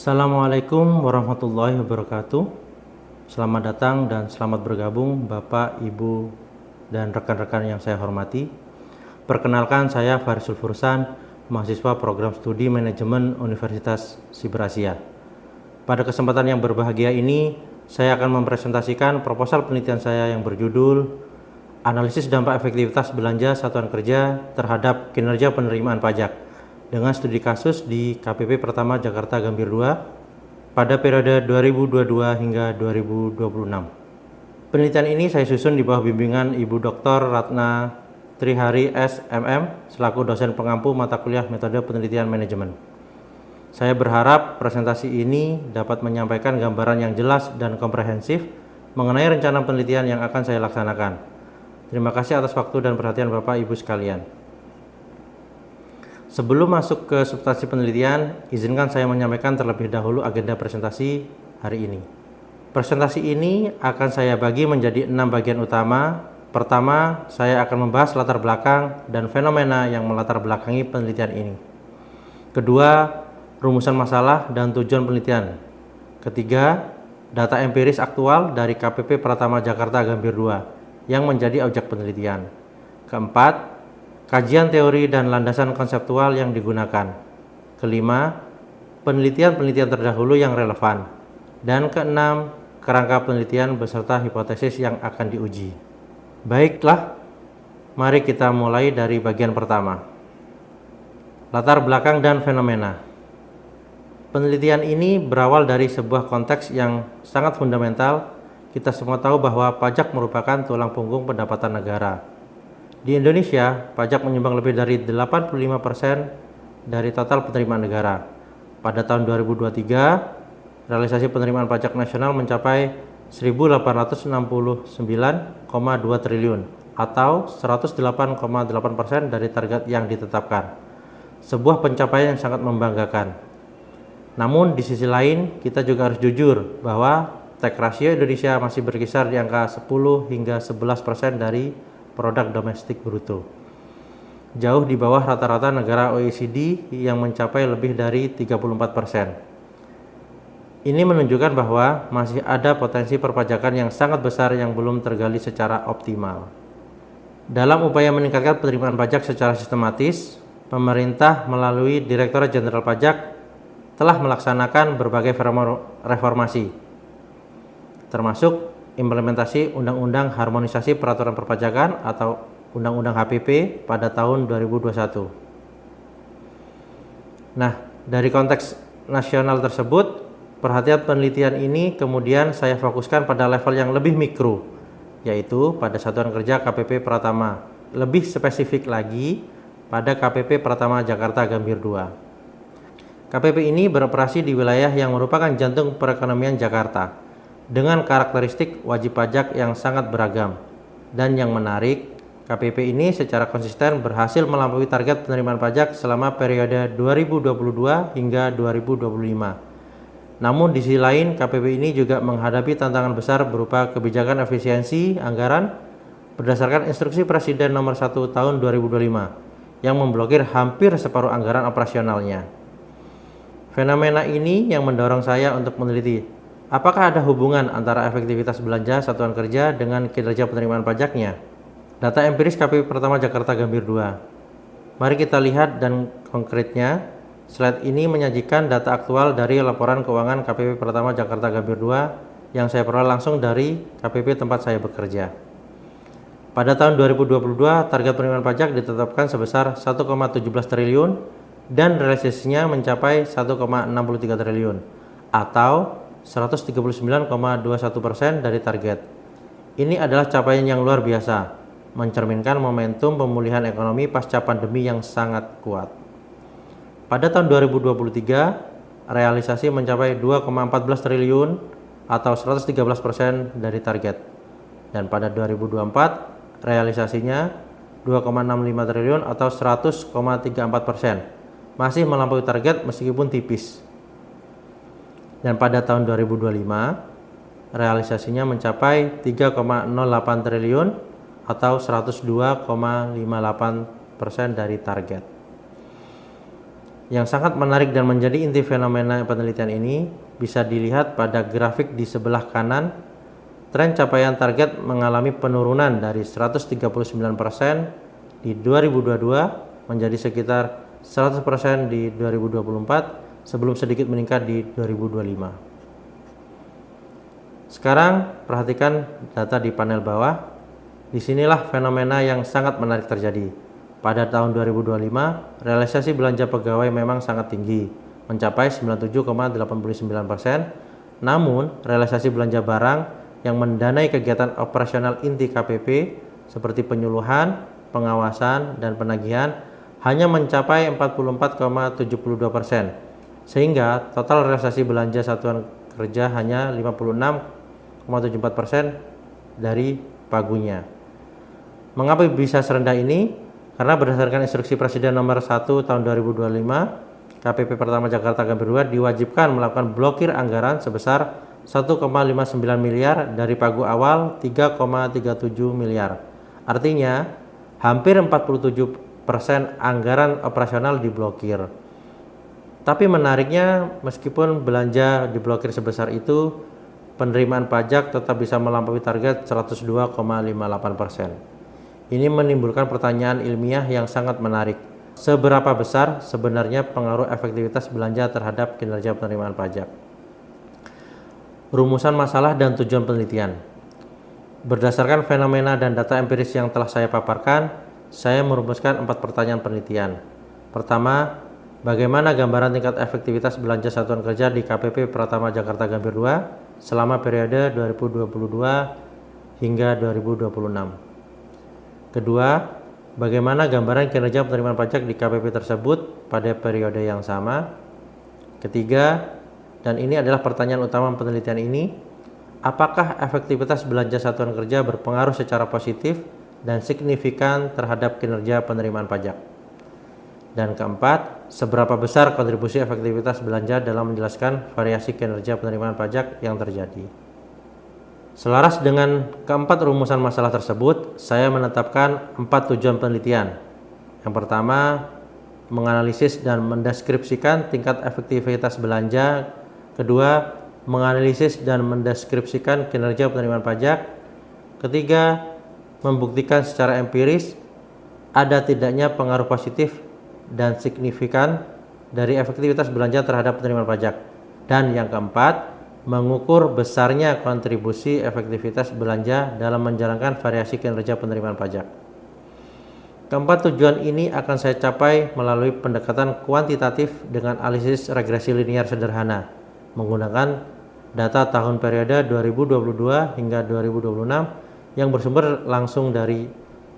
Assalamualaikum warahmatullahi wabarakatuh. Selamat datang dan selamat bergabung Bapak, Ibu, dan rekan-rekan yang saya hormati. Perkenalkan, saya Farisul Fursan, mahasiswa program studi manajemen Universitas Siber Asia. Pada kesempatan yang berbahagia ini, saya akan mempresentasikan proposal penelitian saya yang berjudul Analisis Dampak Efektivitas Belanja Satuan Kerja terhadap Kinerja Penerimaan Pajak dengan studi kasus di KPP Pertama Jakarta Gambir 2 pada periode 2022 hingga 2026. Penelitian ini saya susun di bawah bimbingan Ibu Dr. Ratna Trihari S.M.M. selaku dosen pengampu mata kuliah Metode Penelitian Manajemen. Saya berharap presentasi ini dapat menyampaikan gambaran yang jelas dan komprehensif mengenai rencana penelitian yang akan saya laksanakan. Terima kasih atas waktu dan perhatian Bapak Ibu sekalian. Sebelum masuk ke substansi penelitian, izinkan saya menyampaikan terlebih dahulu agenda presentasi hari ini. Presentasi ini akan saya bagi menjadi 6 bagian utama. Pertama, saya akan membahas latar belakang dan fenomena yang melatar belakangi penelitian ini. Kedua, rumusan masalah dan tujuan penelitian. Ketiga, data empiris aktual dari KPP Pratama Jakarta Gambir 2 yang menjadi objek penelitian. Keempat, kajian teori dan landasan konseptual yang digunakan. Kelima, penelitian-penelitian terdahulu yang relevan. Dan keenam, kerangka penelitian beserta hipotesis yang akan diuji. Baiklah, mari kita mulai dari bagian pertama. Latar belakang dan fenomena. Penelitian ini berawal dari sebuah konteks yang sangat fundamental. Kita semua tahu bahwa pajak merupakan tulang punggung pendapatan negara. Di Indonesia, pajak menyumbang lebih dari 85% dari total penerimaan negara. Pada tahun 2023, realisasi penerimaan pajak nasional mencapai 1.869,2 triliun atau 108,8% dari target yang ditetapkan. Sebuah pencapaian yang sangat membanggakan. Namun di sisi lain, kita juga harus jujur bahwa tax ratio Indonesia masih berkisar di angka 10 hingga 11% dari produk domestik bruto, jauh di bawah rata-rata negara OECD yang mencapai lebih dari 34%. Ini menunjukkan bahwa masih ada potensi perpajakan yang sangat besar yang belum tergali secara optimal. Dalam upaya meningkatkan penerimaan pajak secara sistematis, pemerintah melalui Direktorat Jenderal Pajak telah melaksanakan berbagai reformasi, termasuk implementasi Undang-Undang Harmonisasi Peraturan Perpajakan atau Undang-Undang HPP pada tahun 2021. Nah, dari konteks nasional tersebut, perhatian penelitian ini kemudian saya fokuskan pada level yang lebih mikro, yaitu pada Satuan Kerja KPP Pratama. Lebih spesifik lagi pada KPP Pratama Jakarta Gambir 2. KPP ini beroperasi di wilayah yang merupakan jantung perekonomian Jakarta, dengan karakteristik wajib pajak yang sangat beragam. Dan yang menarik, KPP ini secara konsisten berhasil melampaui target penerimaan pajak selama periode 2022 hingga 2025. Namun di sisi lain, KPP ini juga menghadapi tantangan besar berupa kebijakan efisiensi anggaran berdasarkan instruksi Presiden nomor 1 tahun 2025 yang memblokir hampir separuh anggaran operasionalnya. Fenomena ini yang mendorong saya untuk meneliti apakah ada hubungan antara efektivitas belanja satuan kerja dengan kinerja penerimaan pajaknya? Data empiris KPP Pertama Jakarta Gambir 2. Mari kita lihat dan konkretnya. Slide ini menyajikan data aktual dari laporan keuangan KPP Pertama Jakarta Gambir 2 yang saya peroleh langsung dari KPP tempat saya bekerja. Pada tahun 2022, target penerimaan pajak ditetapkan sebesar 1,17 triliun dan realisasinya mencapai 1,63 triliun atau 139,21% dari target. Ini adalah capaian yang luar biasa, mencerminkan momentum pemulihan ekonomi pasca pandemi yang sangat kuat. Pada tahun 2023, realisasi mencapai 2,14 triliun atau 113% dari target. Dan pada 2024, realisasinya 2,65 triliun atau 100,34%. Masih melampaui target meskipun tipis. Dan pada tahun 2025, realisasinya mencapai 3,08 triliun atau 102,58% dari target. Yang sangat menarik dan menjadi inti fenomena penelitian ini bisa dilihat pada grafik di sebelah kanan. Tren capaian target mengalami penurunan dari 139% di 2022 menjadi sekitar 100% di 2024 sebelum sedikit meningkat di 2025. Sekarang perhatikan data di panel bawah. Disinilah fenomena yang sangat menarik terjadi. Pada tahun 2025, realisasi belanja pegawai memang sangat tinggi, mencapai 97,89%. Namun, realisasi belanja barang yang mendanai kegiatan operasional inti KPP seperti penyuluhan, pengawasan, dan penagihan hanya mencapai 44,72%. Sehingga total realisasi belanja satuan kerja hanya 56,74% dari pagunya. Mengapa bisa serendah ini? Karena berdasarkan instruksi Presiden nomor 1 tahun 2025, KPP Pertama Jakarta Gambir 2 diwajibkan melakukan blokir anggaran sebesar 1,59 miliar dari pagu awal 3,37 miliar. Artinya, hampir 47% anggaran operasional diblokir. Tapi menariknya, meskipun belanja diblokir sebesar itu, penerimaan pajak tetap bisa melampaui target 102,58%. Ini menimbulkan pertanyaan ilmiah yang sangat menarik. Seberapa besar sebenarnya pengaruh efektivitas belanja terhadap kinerja penerimaan pajak? Rumusan masalah dan tujuan penelitian. Berdasarkan fenomena dan data empiris yang telah saya paparkan, saya merumuskan 4 pertanyaan penelitian. Pertama, bagaimana gambaran tingkat efektivitas belanja satuan kerja di KPP Pratama Jakarta Gambir 2 selama periode 2022 hingga 2026? Kedua, bagaimana gambaran kinerja penerimaan pajak di KPP tersebut pada periode yang sama? Ketiga, dan ini adalah pertanyaan utama penelitian ini, apakah efektivitas belanja satuan kerja berpengaruh secara positif dan signifikan terhadap kinerja penerimaan pajak? Dan keempat, seberapa besar kontribusi efektivitas belanja dalam menjelaskan variasi kinerja penerimaan pajak yang terjadi? Selaras dengan keempat rumusan masalah tersebut, saya menetapkan 4 tujuan penelitian. Yang pertama, menganalisis dan mendeskripsikan tingkat efektivitas belanja. Kedua, menganalisis dan mendeskripsikan kinerja penerimaan pajak. Ketiga, membuktikan secara empiris ada tidaknya pengaruh positif dan signifikan dari efektivitas belanja terhadap penerimaan pajak. Dan yang keempat, mengukur besarnya kontribusi efektivitas belanja dalam menjalankan variasi kinerja penerimaan pajak. Keempat tujuan ini akan saya capai melalui pendekatan kuantitatif dengan analisis regresi linier sederhana menggunakan data tahun periode 2022 hingga 2026 yang bersumber langsung dari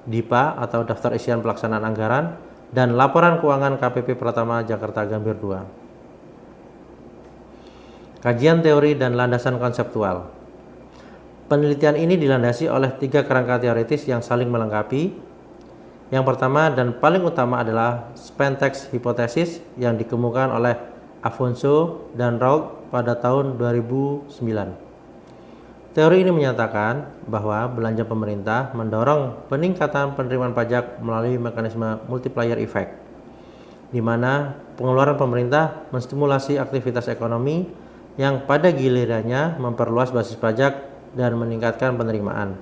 DIPA atau Daftar Isian Pelaksanaan Anggaran dan laporan keuangan KPP Pratama Jakarta Gambir 2. Kajian teori dan landasan konseptual. Penelitian ini dilandasi oleh 3 kerangka teoritis yang saling melengkapi. Yang pertama dan paling utama adalah Spentex Hypothesis yang dikemukakan oleh Afonso dan Raug pada tahun 2009. Teori ini menyatakan bahwa belanja pemerintah mendorong peningkatan penerimaan pajak melalui mekanisme multiplier effect, di mana pengeluaran pemerintah menstimulasi aktivitas ekonomi yang pada gilirannya memperluas basis pajak dan meningkatkan penerimaan.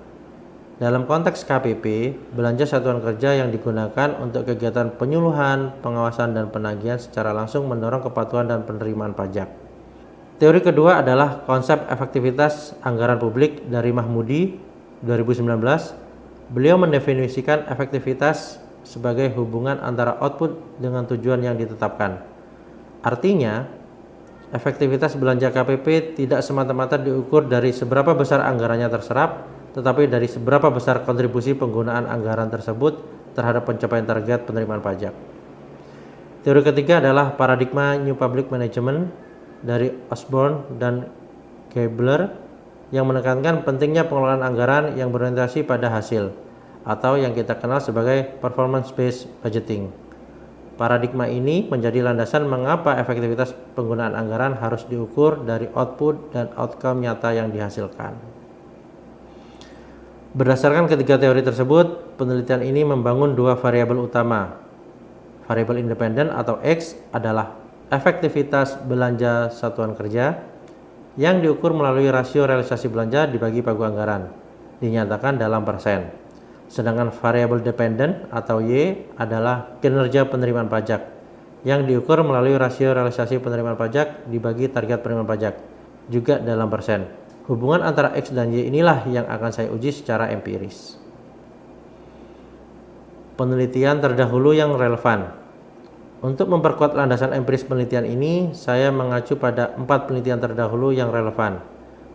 Dalam konteks KPP, belanja satuan kerja yang digunakan untuk kegiatan penyuluhan, pengawasan, dan penagihan secara langsung mendorong kepatuhan dan penerimaan pajak. Teori kedua adalah konsep efektivitas anggaran publik dari Mahmudi 2019. Beliau mendefinisikan efektivitas sebagai hubungan antara output dengan tujuan yang ditetapkan. Artinya, efektivitas belanja KPP tidak semata-mata diukur dari seberapa besar anggarannya terserap, tetapi dari seberapa besar kontribusi penggunaan anggaran tersebut terhadap pencapaian target penerimaan pajak. Teori ketiga adalah paradigma New Public Management dari Osborne dan Gabler yang menekankan pentingnya pengelolaan anggaran yang berorientasi pada hasil atau yang kita kenal sebagai performance-based budgeting. Paradigma ini menjadi landasan mengapa efektivitas penggunaan anggaran harus diukur dari output dan outcome nyata yang dihasilkan. Berdasarkan ketiga teori tersebut, penelitian ini membangun 2 variabel utama. Variabel independen atau X adalah efektivitas belanja satuan kerja yang diukur melalui rasio realisasi belanja dibagi pagu anggaran, dinyatakan dalam persen. Sedangkan variabel dependen atau Y adalah kinerja penerimaan pajak yang diukur melalui rasio realisasi penerimaan pajak dibagi target penerimaan pajak, juga dalam persen. Hubungan antara X dan Y inilah yang akan saya uji secara empiris. Penelitian terdahulu yang relevan. Untuk memperkuat landasan empiris penelitian ini, saya mengacu pada 4 penelitian terdahulu yang relevan.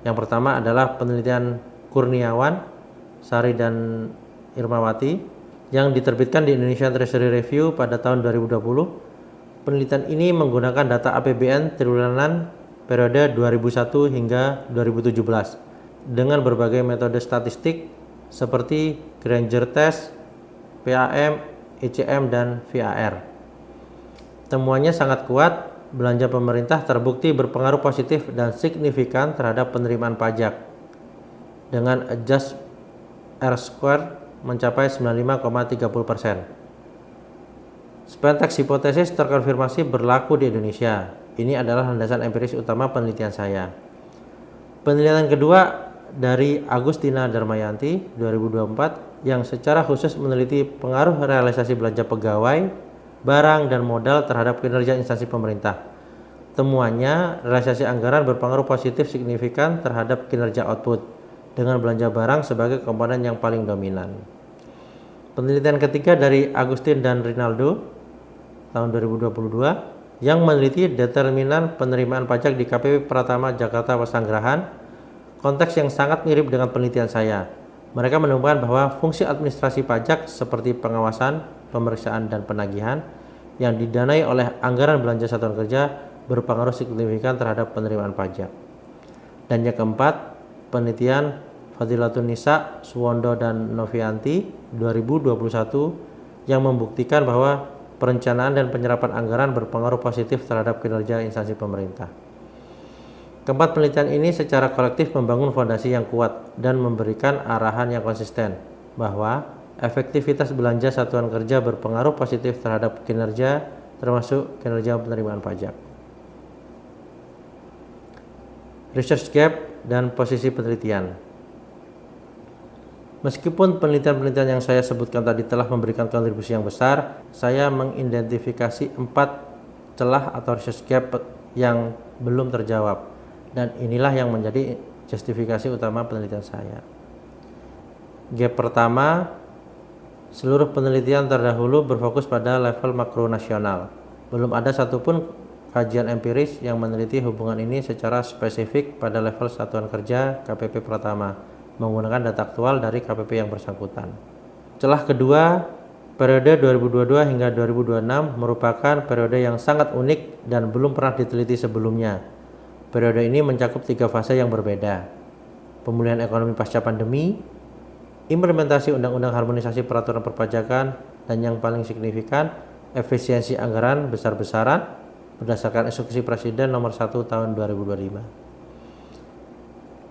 Yang pertama adalah penelitian Kurniawan, Sari dan Irmawati yang diterbitkan di Indonesian Treasury Review pada tahun 2020. Penelitian ini menggunakan data APBN triwulan periode 2001 hingga 2017 dengan berbagai metode statistik seperti Granger Test, PAM, ECM, dan VAR. Temuannya sangat kuat, belanja pemerintah terbukti berpengaruh positif dan signifikan terhadap penerimaan pajak dengan adjust R-square mencapai 95,30%. Spentex hipotesis terkonfirmasi berlaku di Indonesia. Ini adalah landasan empiris utama penelitian saya. Penelitian kedua dari Agustina Darmayanti 2024 yang secara khusus meneliti pengaruh realisasi belanja pegawai, barang, dan modal terhadap kinerja instansi pemerintah. Temuannya, realisasi anggaran berpengaruh positif signifikan terhadap kinerja output dengan belanja barang sebagai komponen yang paling dominan. Penelitian ketiga dari Agustin dan Rinaldo tahun 2022 yang meneliti determinan penerimaan pajak di KPP Pratama Jakarta Pesanggerahan, konteks yang sangat mirip dengan penelitian saya. Mereka menemukan bahwa fungsi administrasi pajak seperti pengawasan, pemeriksaan, dan penagihan yang didanai oleh anggaran belanja satuan kerja berpengaruh signifikan terhadap penerimaan pajak. Dan yang keempat, penelitian Fadilatun Nisa, Suwondo, dan Novianti 2021 yang membuktikan bahwa perencanaan dan penyerapan anggaran berpengaruh positif terhadap kinerja instansi pemerintah. Keempat penelitian ini secara kolektif membangun fondasi yang kuat dan memberikan arahan yang konsisten bahwa efektivitas belanja satuan kerja berpengaruh positif terhadap kinerja, termasuk kinerja penerimaan pajak. Research gap dan posisi penelitian. Meskipun penelitian-penelitian yang saya sebutkan tadi telah memberikan kontribusi yang besar, saya mengidentifikasi 4 celah atau research gap yang belum terjawab, dan inilah yang menjadi justifikasi utama penelitian saya. Gap pertama, seluruh penelitian terdahulu berfokus pada level makro nasional. Belum ada satupun kajian empiris yang meneliti hubungan ini secara spesifik pada level satuan kerja KPP Pratama menggunakan data aktual dari KPP yang bersangkutan. Celah kedua, periode 2022 hingga 2026 merupakan periode yang sangat unik dan belum pernah diteliti sebelumnya. Periode ini mencakup 3 fase yang berbeda: pemulihan ekonomi pasca pandemi, implementasi undang-undang harmonisasi peraturan perpajakan, dan yang paling signifikan, efisiensi anggaran besar-besaran berdasarkan instruksi Presiden nomor 1 tahun 2025.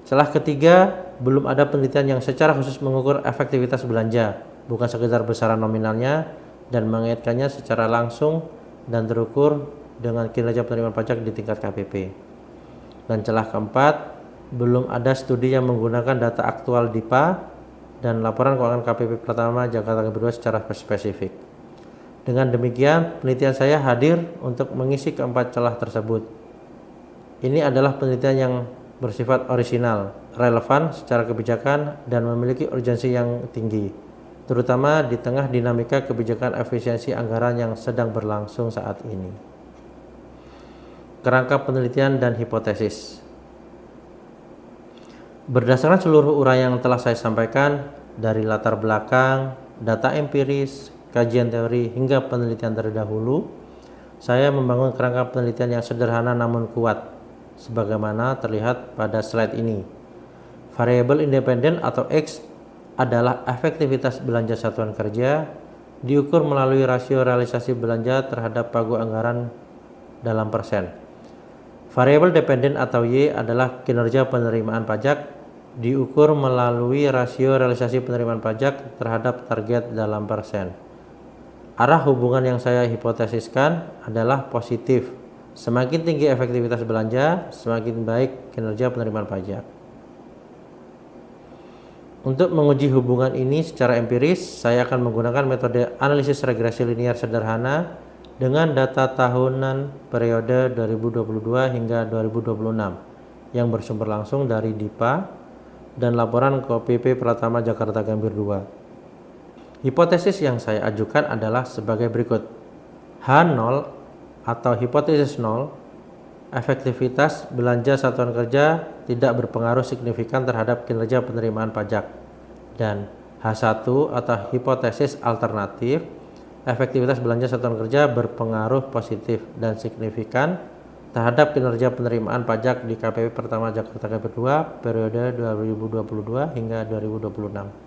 Celah ketiga, belum ada penelitian yang secara khusus mengukur efektivitas belanja, bukan sekedar besaran nominalnya, dan mengaitkannya secara langsung dan terukur dengan kinerja penerimaan pajak di tingkat KPP. Dan celah keempat, belum ada studi yang menggunakan data aktual DIPA dan laporan keuangan KPP Pratama Jakarta kedua secara spesifik. Dengan demikian, penelitian saya hadir untuk mengisi keempat celah tersebut. Ini adalah penelitian yang bersifat orisinal, relevan secara kebijakan, dan memiliki urgensi yang tinggi, terutama di tengah dinamika kebijakan efisiensi anggaran yang sedang berlangsung saat ini. Kerangka penelitian dan hipotesis. Berdasarkan seluruh uraian yang telah saya sampaikan, dari latar belakang, data empiris, kajian teori, hingga penelitian terdahulu, saya membangun kerangka penelitian yang sederhana namun kuat, sebagaimana terlihat pada slide ini. Variabel independen atau X adalah efektivitas belanja satuan kerja diukur melalui rasio realisasi belanja terhadap pagu anggaran dalam persen. Variabel dependen atau Y adalah kinerja penerimaan pajak diukur melalui rasio realisasi penerimaan pajak terhadap target dalam persen. Arah hubungan yang saya hipotesiskan adalah positif. Semakin tinggi efektivitas belanja, semakin baik kinerja penerimaan pajak. Untuk menguji hubungan ini secara empiris, saya akan menggunakan metode analisis regresi linear sederhana dengan data tahunan periode 2022 hingga 2026 yang bersumber langsung dari DIPA dan laporan KPP Pratama Jakarta Gambir 2. Hipotesis yang saya ajukan adalah sebagai berikut. H0 atau hipotesis 0, efektivitas belanja satuan kerja tidak berpengaruh signifikan terhadap kinerja penerimaan pajak. Dan H1 atau hipotesis alternatif, efektivitas belanja satuan kerja berpengaruh positif dan signifikan terhadap kinerja penerimaan pajak di KPP Pratama Jakarta Gambir 2 periode 2022 hingga 2026.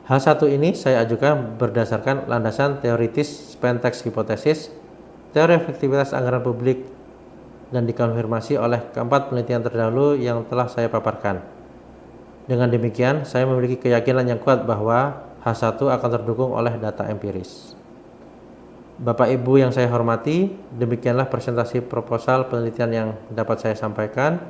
H1 ini saya ajukan berdasarkan landasan teoritis Spentex hipotesis, teori efektivitas anggaran publik, dan dikonfirmasi oleh keempat penelitian terdahulu yang telah saya paparkan. Dengan demikian, saya memiliki keyakinan yang kuat bahwa H1 akan terdukung oleh data empiris. Bapak Ibu yang saya hormati, demikianlah presentasi proposal penelitian yang dapat saya sampaikan.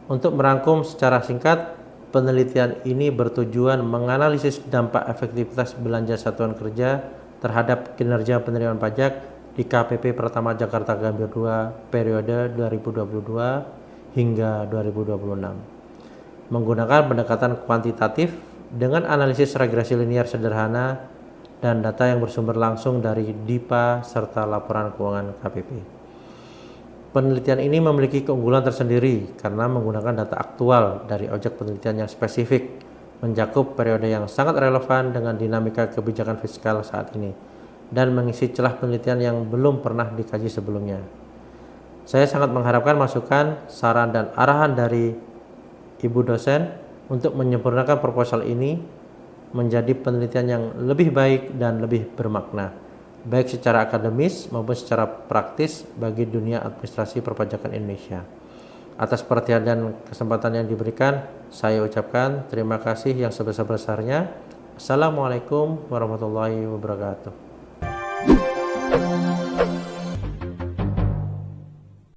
Untuk merangkum secara singkat, penelitian ini bertujuan menganalisis dampak efektivitas belanja satuan kerja terhadap kinerja penerimaan pajak di KPP Pratama Jakarta Gambir 2 periode 2022 hingga 2026 menggunakan pendekatan kuantitatif dengan analisis regresi linear sederhana dan data yang bersumber langsung dari DIPA serta laporan keuangan KPP. Penelitian ini memiliki keunggulan tersendiri karena menggunakan data aktual dari objek penelitian yang spesifik, mencakup periode yang sangat relevan dengan dinamika kebijakan fiskal saat ini, dan mengisi celah penelitian yang belum pernah dikaji sebelumnya. Saya sangat mengharapkan masukan, saran, dan arahan dari Ibu dosen untuk menyempurnakan proposal ini menjadi penelitian yang lebih baik dan lebih bermakna, baik secara akademis maupun secara praktis bagi dunia administrasi perpajakan Indonesia. Atas perhatian dan kesempatan yang diberikan, saya ucapkan terima kasih yang sebesar-besarnya. Assalamualaikum warahmatullahi wabarakatuh.